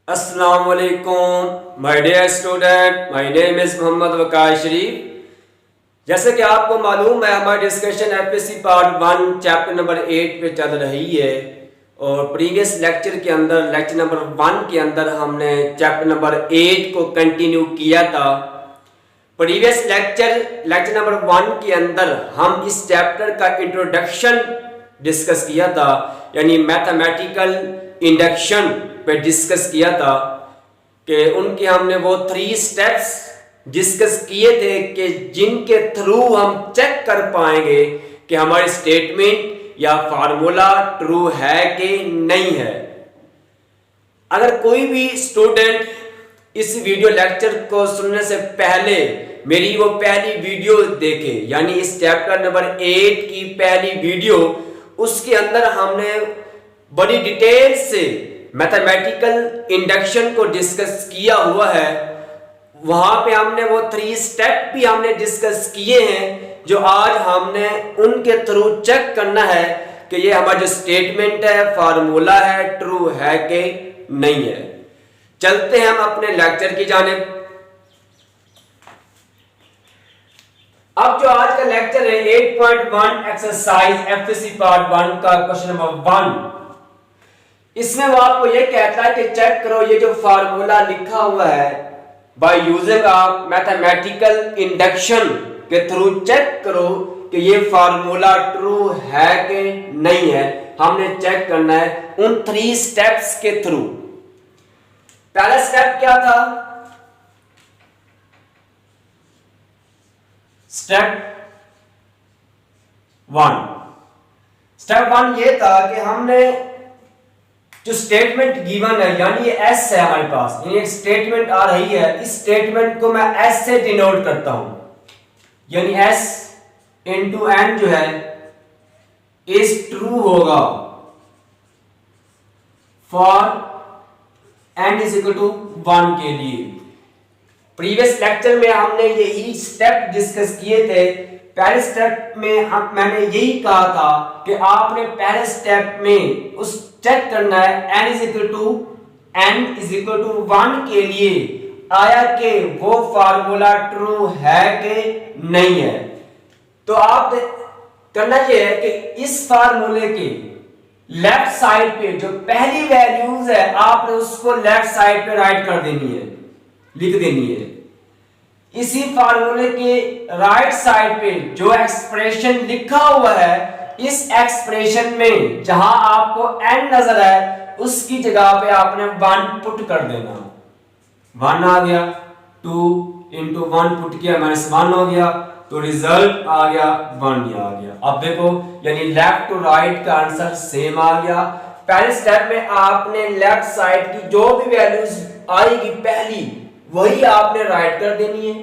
अस्सलाम वालेकुम my dear student, my name is Mohammad Waqay Sharif. जैसे कि आपको मालूम है, हमारी discussion FSC part 1 chapter number 8 पे चल रही है और प्रीवियस लेक्चर के अंदर लेक्चर नंबर 1 के अंदर हमने चैप्टर नंबर 8 को कंटिन्यू किया था। प्रीवियस लेक्चर नंबर 1 के अंदर हम इस चैप्टर का इंट्रोडक्शन डिस्कस किया था, यानी मैथमेटिकल इंडक्शन पे डिस्कस किया था कि उनके हमने वो 3 स्टेप्स डिस्कस किए थे कि जिनके थ्रू हम चेक कर पाएंगे कि हमारी स्टेटमेंट या फार्मूला ट्रू है कि नहीं है। अगर कोई भी स्टूडेंट इस वीडियो लेक्चर को सुनने से पहले मेरी वो पहली वीडियो देखे, यानी इस चैप्टर नंबर 8 की पहली वीडियो, उसके अंदर हमने बड़ी डिटेल से मैथमेटिकल इंडक्शन को डिस्कस किया हुआ है। वहां पे हमने वो 3 स्टेप भी हमने डिस्कस किए हैं जो आज हमने उनके थ्रू चेक करना है कि ये हमारा जो स्टेटमेंट है, फार्मूला है, ट्रू है कि नहीं है। चलते हैं हम अपने लेक्चर की जानिब। अब जो आज का लेक्चर है 8.1 एक्सरसाइज एफएससी पार्ट 1 का क्वेश्चन नंबर 1, इसमें वो आपको ये कहता है कि चेक करो ये जो फार्मूला लिखा हुआ है by using of mathematical induction के थ्रू चेक करो कि ये फार्मूला ट्रू है कि नहीं है। हमने चेक करना है उन 3 स्टेप्स के थ्रू। पहला स्टेप क्या था? स्टेप 1 ये था कि हमने जो स्टेटमेंट गिवन है, यानी ये एस है हमारे पास, यानी एक स्टेटमेंट आ रही है, इस स्टेटमेंट को मैं एस से डिनोट करता हूं, यानी एस इंटू एन जो है इज ट्रू होगा for n is equal to 1 के लिए। प्रीवियस लेक्चर में हमने यही स्टेप डिस्कस किए थे। पहले स्टेप में मैंने यही कहा था कि आपने पहले स्टेप में उस चेक करना है n इज इक्वल टू 1 के लिए आया कि वो फार्मूला ट्रू है कि नहीं है। तो आप करना ये है कि इस फार्मूले के लेफ्ट साइड पे जो पहली वैल्यूज है आपने उसको लेफ्ट साइड पे राइट कर देनी है, लिख देनी है। इसी फार्मूले के राइट साइड पे जो एक्सप्रेशन लिखा हुआ है, इस एक्सप्रेशन में जहां आपको n नजर आए उसकी जगह पे आपने 1 पुट कर देना। 1 आ गया, 2 इंटू 1 पुट किया, -1 हो गया, तो रिजल्ट आ गया 1 आ गया। अब देखो, यानी लेफ्ट टू राइट का आंसर सेम आ गया। पहले स्टेप में आपने लेफ्ट साइड की जो भी वैल्यूज आएगी पहली, वही आपने राइट कर देनी है।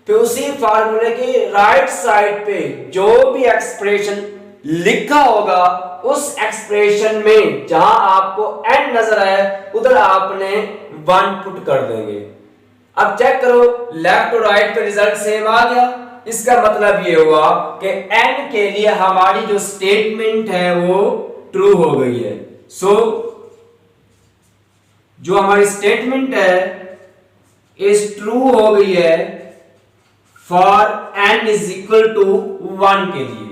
फिर उसी फार्मूले की राइट साइड पे जो भी एक्सप्रेशन लिखा होगा उस एक्सप्रेशन में जहां आपको n नजर आए उधर आपने 1 पुट कर देंगे। अब चेक करो, लेफ्ट टू राइट का रिजल्ट सेम आ गया। इसका मतलब ये हुआ कि n के लिए हमारी जो स्टेटमेंट है वो ट्रू हो गई है। सो जो हमारी स्टेटमेंट है इज ट्रू हो गई है for n is equal to 1 के लिए।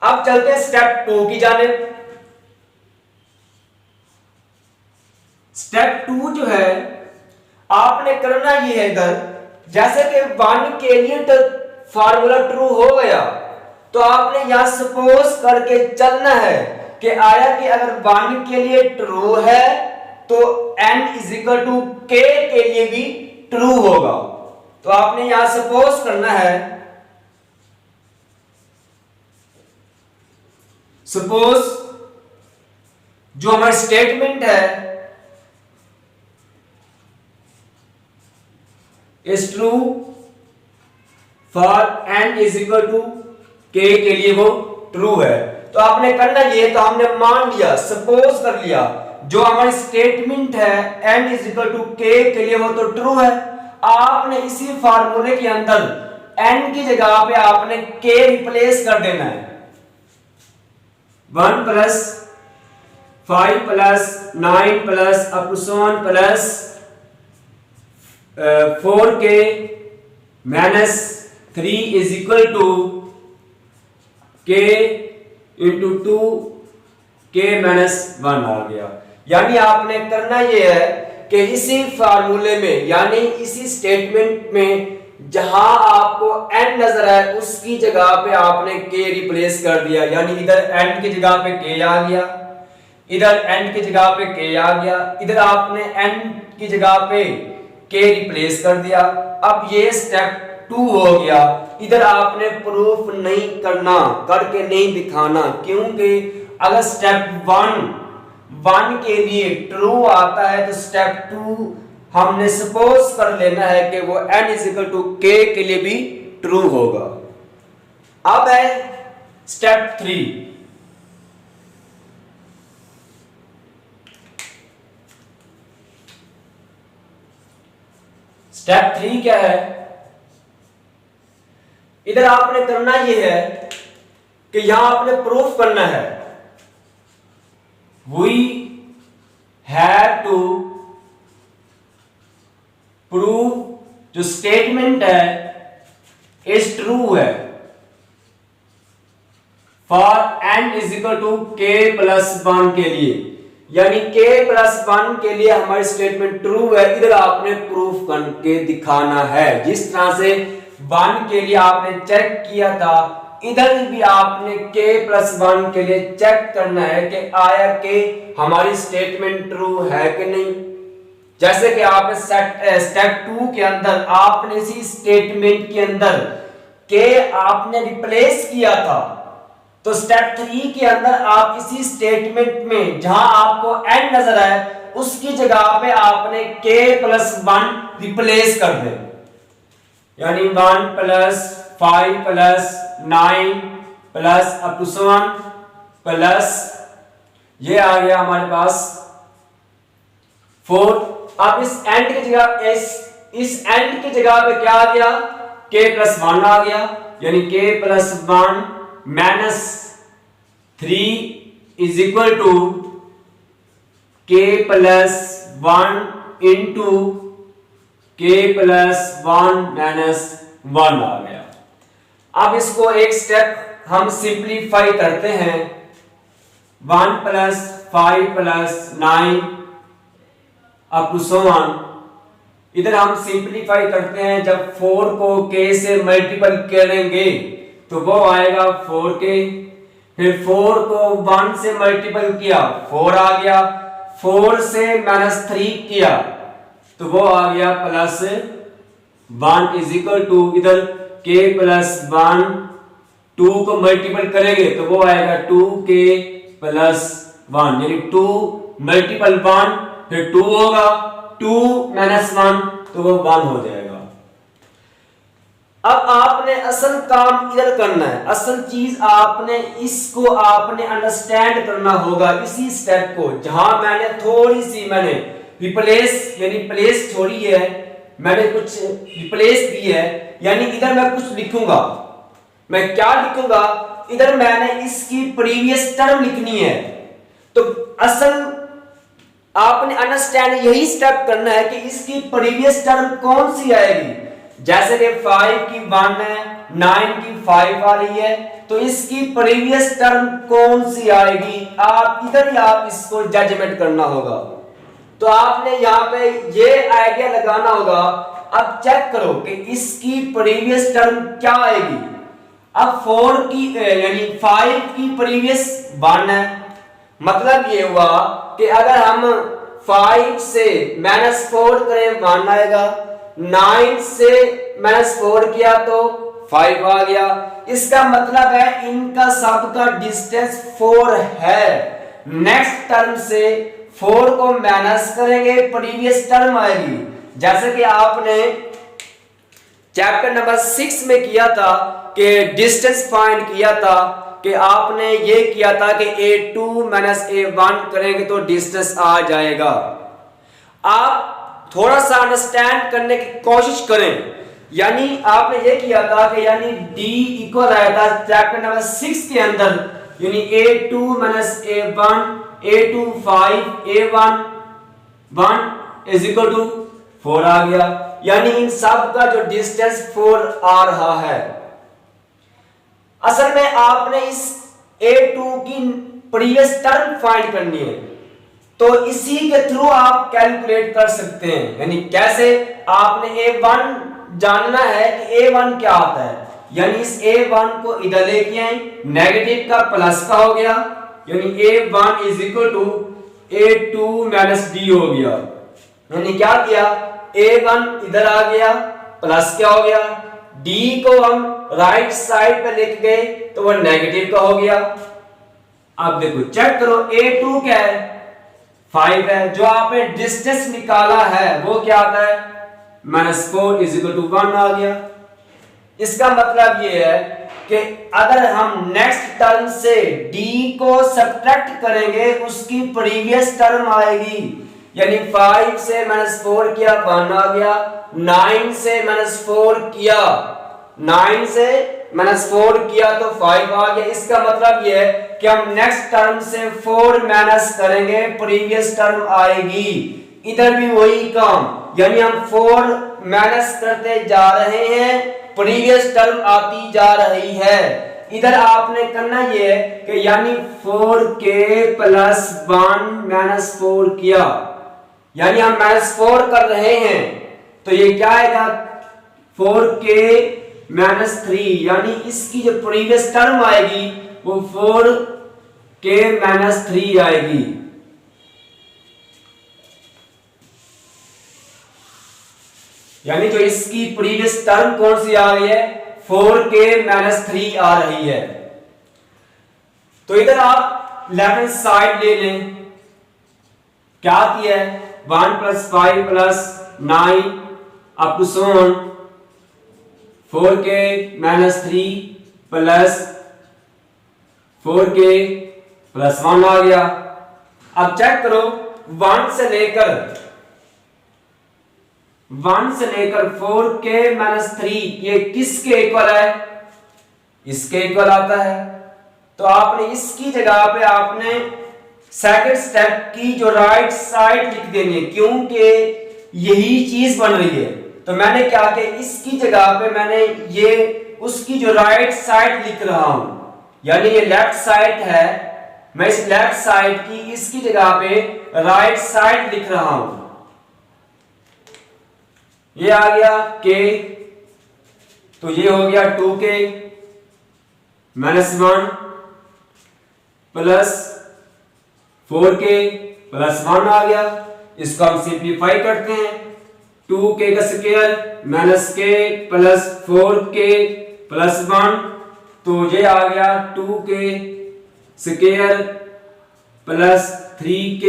अब चलते हैं स्टेप 2 की जानिब। स्टेप 2 जो है आपने करना ये है, इधर जैसे कि 1 के लिए तो फार्मूला ट्रू हो गया, तो आपने यहां सपोज करके चलना है कि आया कि अगर 1 के लिए ट्रू है तो n is equal to k के लिए भी ट्रू होगा। तो आपने यहां सपोज करना है, सपोज जो हमारी स्टेटमेंट है is true for n is equal to k के लिए वो ट्रू है। तो आपने करना ये, तो हमने मान लिया, सपोज कर लिया जो हमारी स्टेटमेंट है n is equal to k के लिए वो तो ट्रू है। आपने इसी फार्मूले के अंदर n की जगह पे आपने k रिप्लेस कर देना है। 1 plus 5 plus 9 plus up to 7 plus 4k minus 3 is equal to k into 2k minus 1 आ गया। यानी आपने करना यह है कि इसी फार्मूले में यानी इसी स्टेटमेंट में जहां आपको n नजर आए उसकी जगह पे आपने k रिप्लेस कर दिया। यानी इधर n की जगह पे k आ गया, इधर n की जगह पे k आ गया, इधर आपने n की जगह पे k रिप्लेस कर दिया। अब ये स्टेप 2 हो गया। इधर आपने प्रूफ नहीं करना, करके नहीं दिखाना, क्योंकि अगर स्टेप 1 के लिए ट्रू आता है तो स्टेप 2 हमने सपोज कर लेना है कि वो n इक्वल टू k के लिए भी ट्रू होगा। अब है स्टेप 3। स्टेप 3 क्या है? इधर आपने करना यह है कि यहां आपने प्रूफ करना है we have to prove जो स्टेटमेंट है इज ट्रू है for n is equal to k plus 1 के लिए। यानी k प्लस 1 के लिए हमारी स्टेटमेंट ट्रू है। इधर आपने प्रूफ करके दिखाना है। जिस तरह से 1 के लिए आपने चेक किया था, इधर भी आपने k प्लस 1 के लिए चेक करना है कि आया k हमारी स्टेटमेंट ट्रू है कि नहीं। जैसे कि आपने स्टेप 2 के अंदर आपने इसी स्टेटमेंट के अंदर k आपने रिप्लेस किया था, तो स्टेप 3 के अंदर आप इसी स्टेटमेंट में जहां आपको n नजर आए उसकी जगह पे आपने k प्लस 1 रिप्लेस कर दे। यानी 1 plus 5 plus 9 plus up to 7 plus ये आ गया हमारे पास 4। अब इस एंड की जगह इस एंड की जगह पे क्या आ गया? k प्लस 1 आ गया। यानी k plus 1 minus 3 is equal to k plus 1 into k plus 1 minus 1 आ गया। अब इसको एक स्टेप हम सिंप्लीफाई करते हैं। 1 प्लस 5 प्लस 9 अप टू 7। इधर हम सिंप्लीफाई करते हैं। जब 4 को k से मल्टीपल करेंगे तो वो आएगा 4k। फिर 4 को 1 से मल्टीपल किया 4 आ गया। 4 से माइनस 3 किया तो वो आ गया प्लस 1 इज इक्वल टू इधर k प्लस 1 2 को मल्टीपल करेंगे तो वो आएगा 2k प्लस 1। यानी 2 मल्टीपल 1 फिर 2 होगा, 2 माइनस 1 तो वो 1 हो जाएगा। अब आपने असल काम इधर करना है। असल चीज आपने इसको आपने अंडरस्टैंड करना होगा। इसी स्टेप को जहां मैंने थोड़ी सी मैंने रिप्लेस यानी प्लेस छोड़ी है, मैंने कुछ रिप्लेस दी है। यानी इधर मैं कुछ लिखूंगा। मैं क्या लिखूंगा? इधर मैंने इसकी प्रीवियस टर्म लिखनी है। तो असल आपने अंडरस्टैंड यही स्टेप करना है कि इसकी प्रीवियस टर्म कौन सी आएगी। जैसे कि 5 की 1 है, 9 की 5 आ रही है, तो इसकी प्रीवियस टर्म कौन सी आएगी आप इधर ही आप इसको जजमेंट करना होगा। तो आपने यहाँ पे ये आइडिया लगाना होगा। अब चेक करो कि इसकी प्रीवियस टर्म क्या आएगी। अब 4 की यानी 5 की प्रीवियस 1 है। मतलब ये हुआ कि अगर हम 5 से -4 करें 1 आएगा, 9 से -4 किया तो 5 आ गया। इसका मतलब है इनका सबका डिस्टेंस 4 है। नेक्स्ट टर्म से 4 को माइनस करेंगे प्रीवियस टर्म आएगी। जैसे कि आपने चैप्टर नंबर 6 में किया था कि डिस्टेंस फाइंड किया था कि आपने ये किया था कि a2 माइनस a1 करेंगे तो डिस्टेंस आ जाएगा। आप थोड़ा सा अंडरस्टैंड करने की कोशिश करें। यानी आपने ये किया था कि यानी d इक्वल आया था चैप्टर नंबर 6 के अंदर, यानी a2 माइनस a1 A2 5 A1 1 is equal to 4 आ गया, यानी इन सब का जो डिस्टेंस 4 आ रहा है। असल में आपने इस A2 की प्रीवियस टर्म फाइंड करनी है, तो इसी के थ्रू आप कैलकुलेट कर सकते हैं। यानी कैसे, आपने A1 जानना है कि A1 क्या आता है, यानी इस A1 को इधर लेके आए, नेगेटिव का प्लस का हो गया, यानी A1 is equal to A2 minus D हो गया। यानी क्या किया, A1 इधर आ गया, प्लस क्या हो गया, D को हम राइट साइड पे लिख गए तो वो नेगेटिव का हो गया। अब देखो चेक करो, A2 क्या है, 5 है, जो आपने डिस्टेंस निकाला है वो क्या आता है, -4 इज इक्वल टू 1 आ गया। इसका मतलब ये है कि अगर हम नेक्स्ट टर्म से D को सब्ट्रैक्ट करेंगे, उसकी प्रीवियस टर्म आएगी, यानी 5 से -4 किया 1 आ गया, 9 से -4 किया 9 से -4 किया तो 5 आ गया। इसका मतलब ये है कि हम नेक्स्ट टर्म से 4 माइनस करेंगे, प्रीवियस टर्म आएगी। इधर भी वही काम, यानी हम 4 माइनस करते जा रहे हैं, प्रीवियस टर्म आती जा रही है। इधर आपने करना ये है कि यानी 4k प्लस 1 माइनस 4 किया, यानी हम -4 कर रहे हैं, तो ये क्या आएगा, 4k -3, यानी इसकी जो प्रीवियस टर्म आएगी वो 4k -3 आएगी। यानी जो इसकी प्रीवियस टर्म कौन सी आ रही है, 4k -3 आ रही है। तो इधर आप लेफ्ट हैंड साइड ले लें, क्या किया है, 1 + 5 + 9 up to so on, 4k -3 plus 4k plus 1 आ गया। अब चेक करो, 1 से लेकर 4k -3 ये किसके इक्वल है, इसके इक्वल आता है। तो आपने इसकी जगह पे आपने सेकंड स्टेप की जो राइट साइड लिख देनी है, क्योंकि यही चीज बन रही है। तो मैंने क्या किया, इसकी जगह पे मैंने ये उसकी जो राइट साइड लिख रहा हूं, यानी ये लेफ्ट साइड है, मैं इस लेफ्ट साइड की इसकी जगह पे राइट साइड लिख रहा हूं। ये आ गया k, तो ये हो गया 2k -1 प्लस 4k प्लस 1 आ गया। इसको हम सिंप्लीफाई करते हैं, 2k का square -k plus 4k plus 1, तो ये आ गया 2k square plus 3k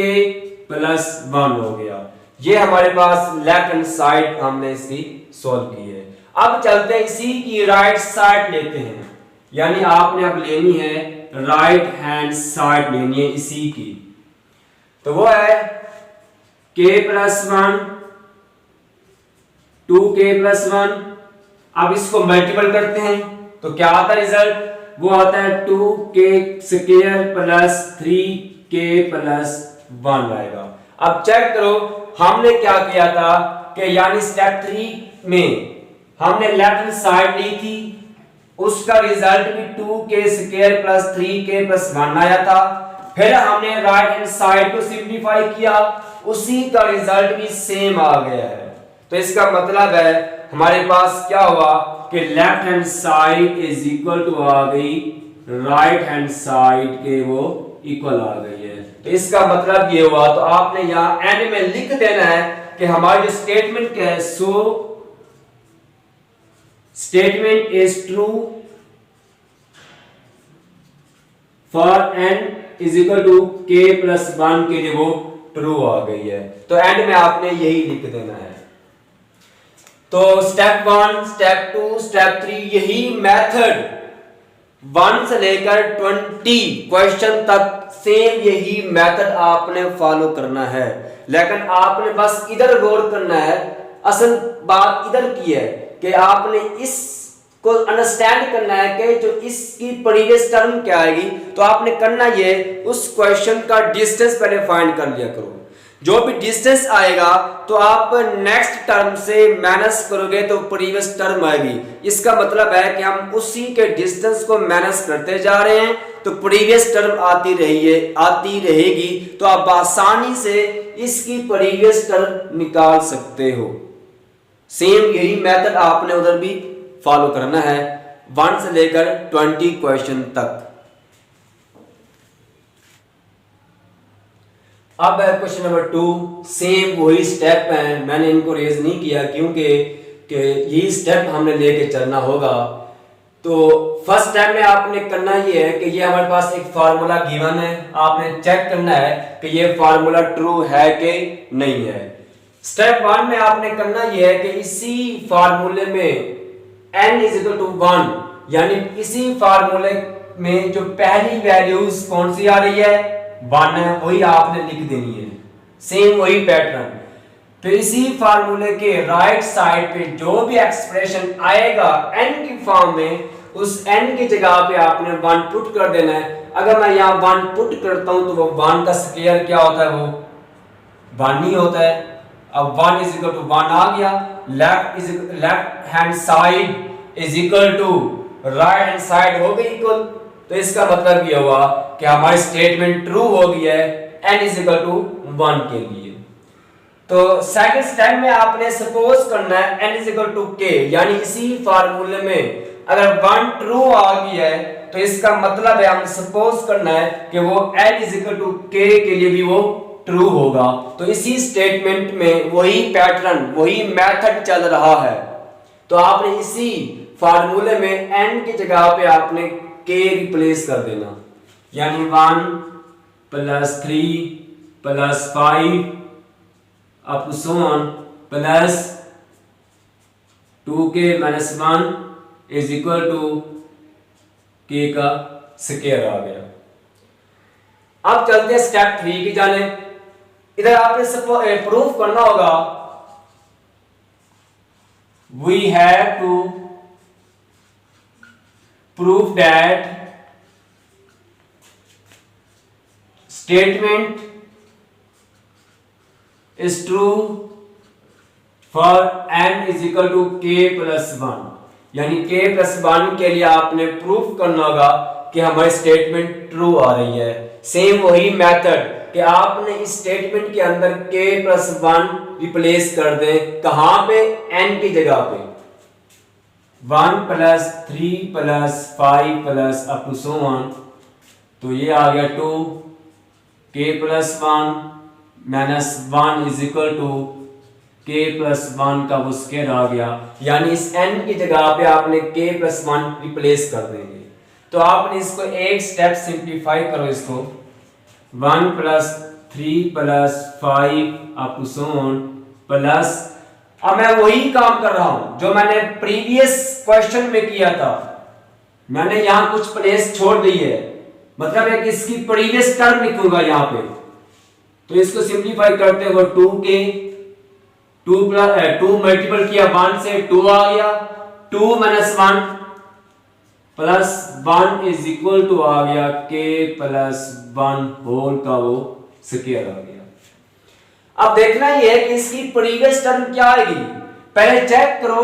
plus 1 हो गया। ये हमारे पास लेफ्ट हैंड साइड हमने इसकी सॉल्व की है। अब चलते हैं इसी की राइट साइड लेते हैं, यानी आपने अब लेनी है राइट हैंड साइड लेनी है इसी की, तो वो है k प्लस 1 2k प्लस 1। अब इसको मल्टीपल करते हैं तो क्या आता है रिजल्ट, वो आता है 2k square plus 3k plus 1 आएगा। अब चेक करो, हमने क्या किया था कि यानी स्टेप 3 में हमने लेफ्ट हैंड साइड ली थी, उसका रिजल्ट भी 2k square plus 3k plus 1 आया था। फिर हमने राइट हैंड साइड को सिंप्लीफाई किया, उसी का रिजल्ट भी सेम आ गया है। तो इसका मतलब है हमारे पास क्या हुआ कि left hand side is equal to आ गई राइट हैंड साइड के वो इक्वल आ गई है। तो इसका मतलब ये हुआ, तो आपने यहां एंड में लिख देना है कि हमारी जो स्टेटमेंट क्या है, so statement is true for n is equal to k plus 1 के लिए वो ट्रू आ गई है। तो एंड में आपने यही लिख देना है। तो स्टेप 1, स्टेप 2, स्टेप 3, यही मेथड 1 से लेकर 20 क्वेश्चन तक सेम यही मेथड आपने फॉलो करना है। लेकिन आपने बस इधर गौर करना है, असल बात इधर की है कि आपने इस को अंडरस्टैंड करना है कि जो इसकी प्रीवियस टर्म क्या आएगी, तो आपने करना ये उस क्वेश्चन का डिस्टेंस पहले फाइंड कर लिया करो। जो भी डिस्टेंस आएगा तो आप नेक्स्ट टर्म से माइनस करोगे तो प्रीवियस टर्म आएगी। इसका मतलब है कि हम उसी के डिस्टेंस को माइनस करते जा रहे हैं तो प्रीवियस टर्म आती रहेगी, तो आप आसानी से इसकी प्रीवियस टर्म निकाल सकते हो। सेम यही मेथड आपने उधर भी फॉलो करना है 1 से लेकर 20 क्वेश्चन तक। अब क्वेश्चन नंबर 2, सेम वही स्टेप है, मैंने इनको रेज नहीं किया क्योंकि यही स्टेप हमने लेके चलना होगा। तो फर्स्ट स्टेप में आपने करना ये है कि ये हमारे पास एक फार्मूला गिवन है, आपने चेक करना है कि ये फार्मूला ट्रू है कि नहीं है। स्टेप 1 में आपने करना ये है कि इसी फार्मूले में n = 1, यानी इसी फार्मूले में जो पहली वैल्यूज कौन सी आ रही है 1 है, वही आपने लिख देनी है। सेम वही पैटर्न। तो इसी फार्मूले के राइट साइड पे जो भी एक्सप्रेशन आएगा n की फॉर्म में, उस n की जगह पे आपने 1 पुट कर देना है। अगर मैं यहाँ 1 पुट करता हूं तो वो 1 का स्क्वायर क्या होता है, वो 1 ही होता है। अब 1 = 1 आ गया। Left hand side = right hand side हो गई इक्वल। तो इसका मतलब ये हुआ कि हमारी स्टेटमेंट ट्रू हो गई है n = 1 के लिए। तो सेकंड स्टेप में आपने सपोज करना है n = k, यानी इसी फार्मूले में अगर 1 ट्रू आ गया है तो इसका मतलब है हम सपोज करना है कि वो n = k के लिए भी वो ट्रू होगा। तो इसी स्टेटमेंट में वही पैटर्न, वही मेथड चल रहा है। तो आपने इसी फार्मूले में n की जगह पे आपने k रिप्लेस कर देना, यानी 1 + 3 + 5 up to so on plus 2k - 1 = k का स्क्वायर आ गया। अब चलते हैं स्टेप 3 की जाने। इधर आपने प्रूफ करना होगा, we have to prove that statement is true for n = k + 1, यानी k + 1 के लिए आपने प्रूफ करना होगा कि हमारी स्टेटमेंट ट्रू आ रही है। सेम वही मेथड कि आपने इस स्टेटमेंट के अंदर k + 1 रिप्लेस कर दें, कहां पे, n की जगह पे। 1 + 3 + 5 up to so on, तो ये आ गया 2 k + 1 - 1 = k + 1 का वो स्क्वायर आ गया, यानी इस n की जगह पे आपने k + 1 रिप्लेस कर देंगे। तो आपने इसको एक स्टेप सिंप्लीफाई करो, इसको 1 + 3 + 5 up to so on plus, अब मैं वही काम कर रहा हूं जो मैंने प्रीवियस क्वेश्चन में किया था। मैंने यहां कुछ प्लेस छोड़ दी है, मतलब है कि इसकी प्रीवियस टर्म लिखूंगा यहां पे। तो इसको सिंप्लीफाई करते हुए 2k 2 मल्टीपल किया 1 से 2 आ गया, 2 - 1 प्लस 1 = आ गया k + 1 होल का वो स्क्वायर आ गया। अब देखना ये है कि इसकी प्रीवियस टर्म क्या आएगी। पहले चेक करो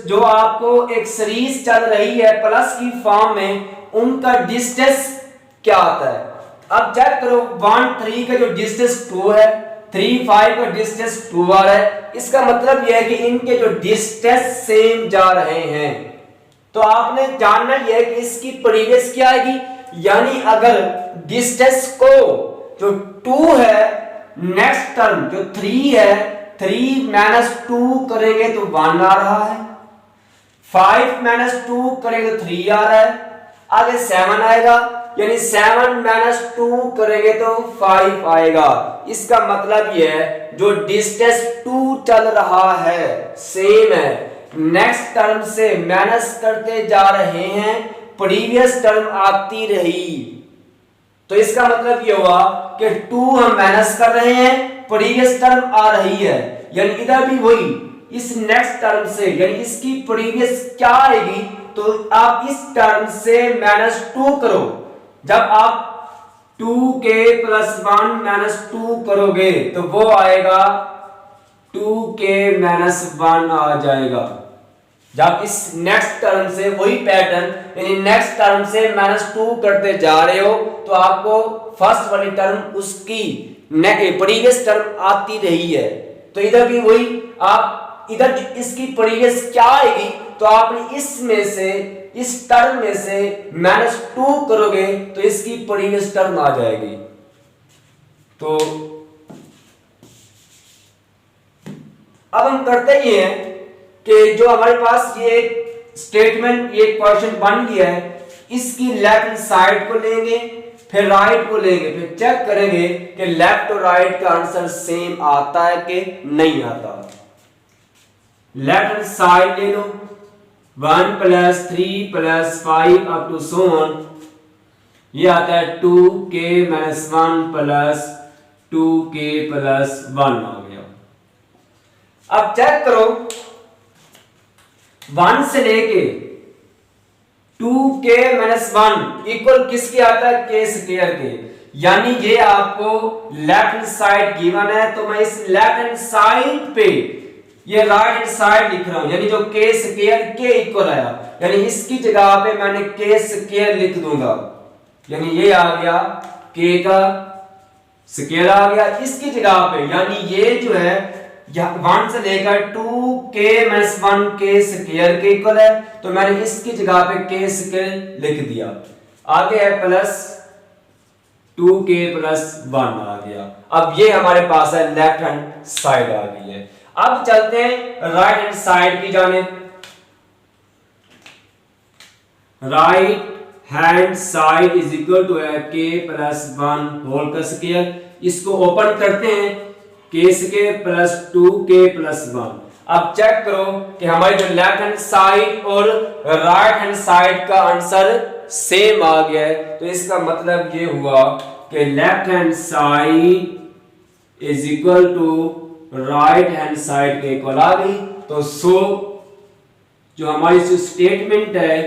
जो आपको एक सीरीज चल रही है प्लस की फॉर्म में, उनका डिस्टेंस क्या आता है। अब चेक करो 1 3 का जो डिस्टेंस 2 है, 3 5 का डिस्टेंस 2 आ रहा है। इसका मतलब यह है कि इनके जो डिस्टेंस सेम जा रहे हैं। तो आपने जानना यह है कि इसकी प्रीवियस क्या आएगी, यानी अगर डिस्टेंस को जो 2 है, नेक्स्ट टर्म जो 3 है, 3 - 2 करेंगे तो 1 आ रहा है, 5 - 2 करेंगे तो 3 आ रहा है, आगे 7 आएगा, यानी 7 - 2 करेंगे तो 5 आएगा। इसका मतलब यह है जो डिस्टेंस 2 चल रहा है सेम है, नेक्स्ट टर्म से माइनस करते जा रहे हैं, प्रीवियस टर्म आती रही। तो इसका मतलब ये हुआ कि 2 हम माइनस कर रहे हैं, प्रीवियस टर्म आ रही है, यानी इधर भी वही इस नेक्स्ट टर्म से, यानी इसकी प्रीवियस क्या आएगी, तो आप इस टर्म से -2 करो। जब आप 2k + 1 - 2 करोगे तो वो आएगा 2k - 1 आ जाएगा। जब इस नेक्स्ट टर्म से वही पैटर्न यानी नेक्स्ट टर्म से -2 करते जा रहे हो तो आपको फर्स्ट वाली टर्म उसकी प्रीवियस टर्म आती रही है। तो इधर भी वही आप इधर इसकी प्रीवियस क्या आएगी तो आपने इसमें से इस टर्म में से -2 करोगे तो इसकी प्रीवियस टर्म आ जाएगी। तो अब हम करते ही हैं कि जो हमारे पास ये स्टेटमेंट ये क्वेश्चन बन गया है, इसकी लेफ्ट साइड को लेंगे फिर राइट को लेंगे, फिर चेक करेंगे कि लेफ्ट और राइट का आंसर सेम आता है कि नहीं आता। लेफ्ट साइड ले लो 1 + 3 + 5 अप टू सो ऑन, ये आता है 2k - 1 + 2k + 1 आ गया। अब चेक करो 1 से लेके 2k - 1 इक्वल किसके आता है k स्क्वायर के, यानी ये आपको लेफ्ट हैंड साइड गिवन है तो मैं इस लेफ्ट हैंड साइड पे ये राइट हैंड साइड लिख रहा हूं, यानी जो k स्क्वायर के इक्वल आया यानी इसकी जगह पे मैंने k स्क्वायर लिख दूंगा, यानी ये आ गया k का स्क्वायर आ गया इसकी जगह पे, यानी ये जो है 1 से लेकर 2k - 1 k स्क्वायर के इक्वल है तो मैंने इसकी जगह पे k स्क्वायर लिख दिया। आगे है प्लस 2k + 1 आ गया। अब ये हमारे पास है लेफ्ट हैंड साइड आ गई है। अब चलते हैं राइट हैंड साइड की जानिब। Right hand side is equal to है k + 1 होल का स्क्वायर। इसको ओपन करते हैं k स्क्वायर + 2k + 1। अब चेक करो कि हमारी जो लेफ्ट हैंड साइड और राइट हैंड साइड का आंसर सेम आ गया है, तो इसका मतलब ये हुआ कि left hand side is equal to right hand side के इक्वल आ गई। तो सो जो हमारी जो स्टेटमेंट है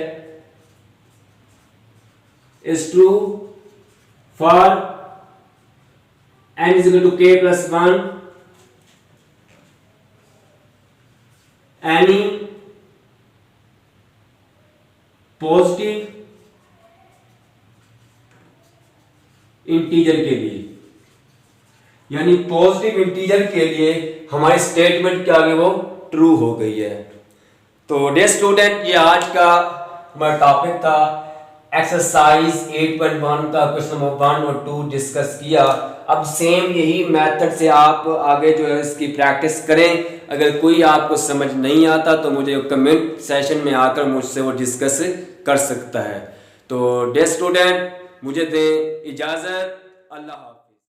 is true for n is equal to k + 1 any positive integer के लिए, यानी पॉजिटिव इंटीजर के लिए हमारी स्टेटमेंट क्या आ गई वो ट्रू हो गई है। तो डियर स्टूडेंट ये आज का हमारा टॉपिक था, एक्सरसाइज 8.1 का क्वेश्चन नंबर 1 और 2 डिस्कस किया। अब सेम यही मेथड से आप आगे जो है इसकी प्रैक्टिस करें। अगर कोई आपको समझ नहीं आता तो मुझे कमेंट सेशन में आकर मुझसे वो डिस्कस कर सकता है। तो डियर स्टूडेंट मुझे दें इजाज़त, अल्लाह।